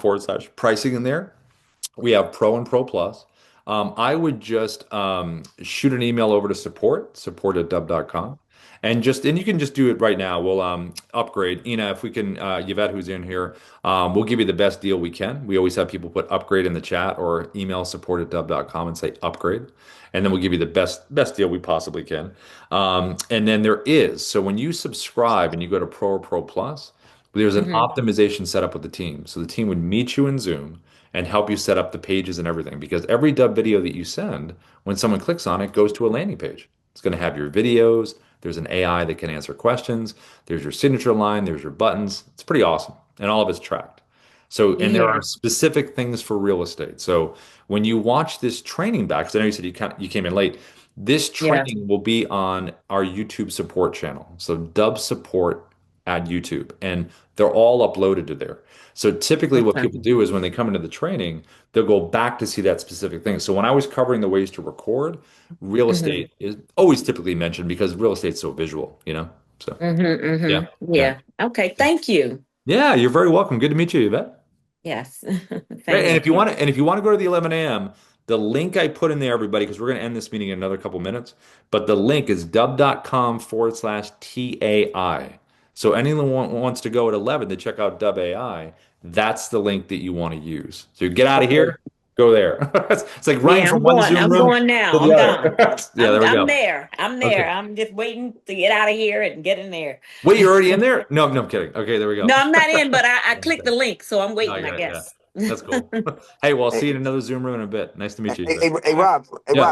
pricing in there. We have Pro and Pro Plus. I would just shoot an email over to support at dubb.com. And you can just do it right now. We'll upgrade. Ina, if we can, Yvette, who's in here, we'll give you the best deal we can. We always have people put upgrade in the chat or email support at dubb.com and say upgrade. And then we'll give you the best deal we possibly can. And then there is, so when you subscribe and you go to Pro or Pro Plus, there's an mhm, optimization set up with the team. So the team would meet you in Zoom and help you set up the pages and everything. Because every Dubb video that you send, when someone clicks on it, goes to a landing page. It's going to have your videos. There's an AI that can answer questions. There's your signature line. There's your buttons. It's pretty awesome. And all of it's tracked. So, and there yeah, are specific things for real estate. So when you watch this training back, because I know you said you came in late, this yeah, training will be on our YouTube support channel. So Dubb support at YouTube, and they're all uploaded to there. So typically what okay, people do is when they come into the training, they'll go back to see that specific thing. So when I was covering the ways to record, real hmm estate is always typically mentioned because real estate's so visual. So yeah, yeah. yeah, okay, thank you. Yeah, you're very welcome. Good to meet you, Yvette. Yes, Great. same here. And if you want to go to the 11 a.m., the link I put in there, everybody, because we're going to end this meeting in another couple minutes, but the link is dubb.com/TAI. So anyone wants to go at 11 to check out Dubb AI, that's the link that you want to use. So you get out of Okay. here, go there. It's like running Yeah, from one Zoom I'm room going to now. the I'm other. gone. Yeah, there we I'm go. there. I'm there. Okay. I'm just waiting to get out of here and get in there. Wait, you're already in there? No, no, I'm kidding. Okay, there we go. No, I'm not in, but I clicked Okay. the link, so I'm No, I waiting, I got it. Yeah. guess. That's cool. Hey, well, I'll see Hey, you in another Zoom room in a bit. Nice to meet you, Yvette. Hey, Yeah. Rob,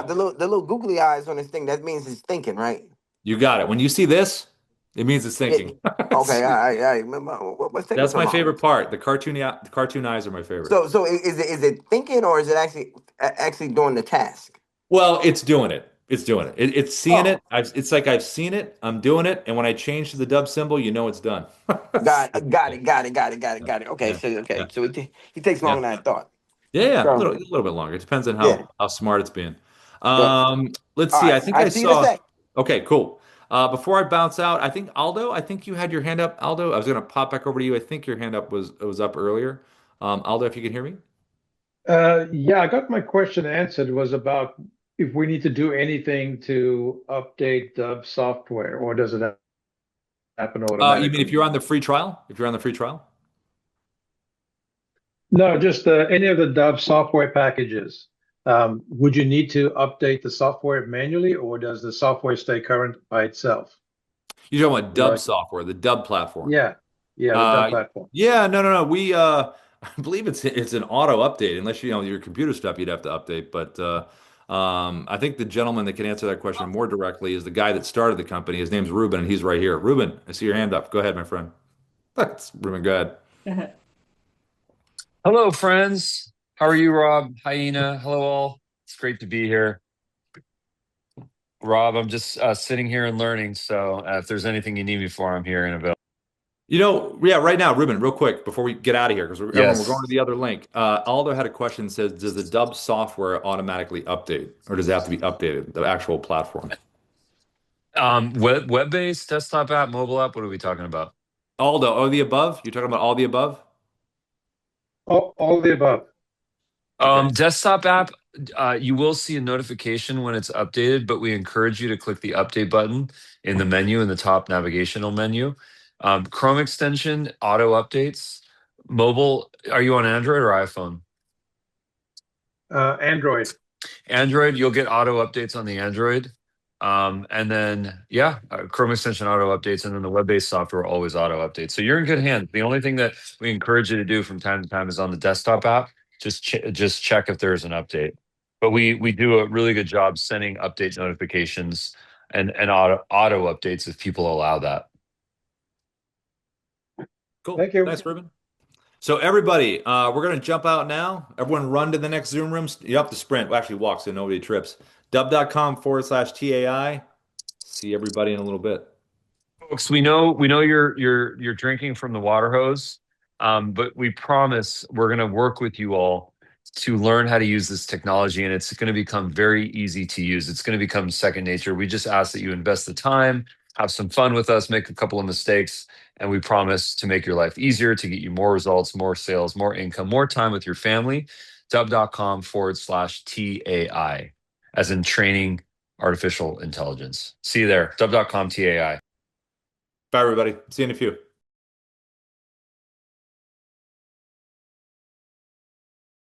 the little googly eyes on this thing, that means it's thinking, right? You got it. When you see this, it means it's Yeah. thinking. Okay, all right. What's thinking That's so my long? favorite part. The cartoon eyes are my favorite. So is it thinking or is it actually doing the task? Well, it's doing it. It's doing it. It's seeing Oh, it. It's like I've seen it. I'm doing it. And when I change to the Dubb symbol, you know it's done. got it, got it. Okay, Yeah. so Yeah. he takes Yeah. longer than I thought. Yeah. Yeah. A So little bit longer. It depends on yeah, how smart it's being. yeah. Let's All see. right, I think I I see you in a saw. sec. Okay, cool. Before I bounce out, I think Aldo, I think you had your hand up, Aldo. I was gonna pop back over to you. I think your hand up was up earlier. Aldo, if you can hear me. Yeah, I got my question answered. It was about if we need to do anything to update the software, or does it happen You mean if automatically? you're on the free trial? If you're on the free trial? No, just any of the Dubb software packages. Would you need to update the software manually, or does the software stay current by itself? You're talking about Dubb Like, software, the Dubb platform. yeah, yeah, the Dubb Uh, platform. yeah, no. We I believe it's an auto update. Unless your computer stuff, you'd have to update. But I think the gentleman that can answer that question more directly is the guy that started the company. His name's Ruben, and he's right here. Ruben, I see your hand up. Go ahead, my friend. That's Ruben. Go ahead. Hello, friends. How are you, Rob? Hyena. Hello, all. It's great to be here. Rob, I'm just sitting here and learning. So if there's anything you need me for, I'm here and available. Yeah, right now, Ruben, real quick before we get out of here, because everyone, we're going Yes. to the other link. Aldo had a question that says, does the Dubb software automatically update, or does it have to be updated, the actual platform? Web-based desktop app, mobile app. What are we talking about? Aldo, all the above? You're talking about all the above? All the above. Okay. Desktop app, you will see a notification when it's updated, but we encourage you to click the update button in the menu in the top navigational menu. Chrome extension, auto updates. Mobile, are you on Android or iPhone? Android. Android, you'll get auto updates on the Android. And then, yeah, Chrome extension auto updates, and then the web-based software always auto updates. So you're in good hands. The only thing that we encourage you to do from time to time is on the desktop app, just check if there's an update. But we do a really good job sending update notifications and auto updates if people allow that. Cool. Thank you. Thanks, Ruben. So everybody, we're going to jump out now. Everyone run to the next Zoom room. You have to sprint. Well, actually walk so nobody trips. Dubb.com/TAI. See everybody in a little bit. Folks, we know you're drinking from the water hose, but we promise we're going to work with you all to learn how to use this technology, and it's going to become very easy to use. It's going to become second nature. We just ask that you invest the time, have some fun with us, make a couple of mistakes, and we promise to make your life easier, to get you more results, more sales, more income, more time with your family. Dubb.com/TAI, as in training artificial intelligence. See you there. Dubb.com TAI. Bye, everybody. See you in a few.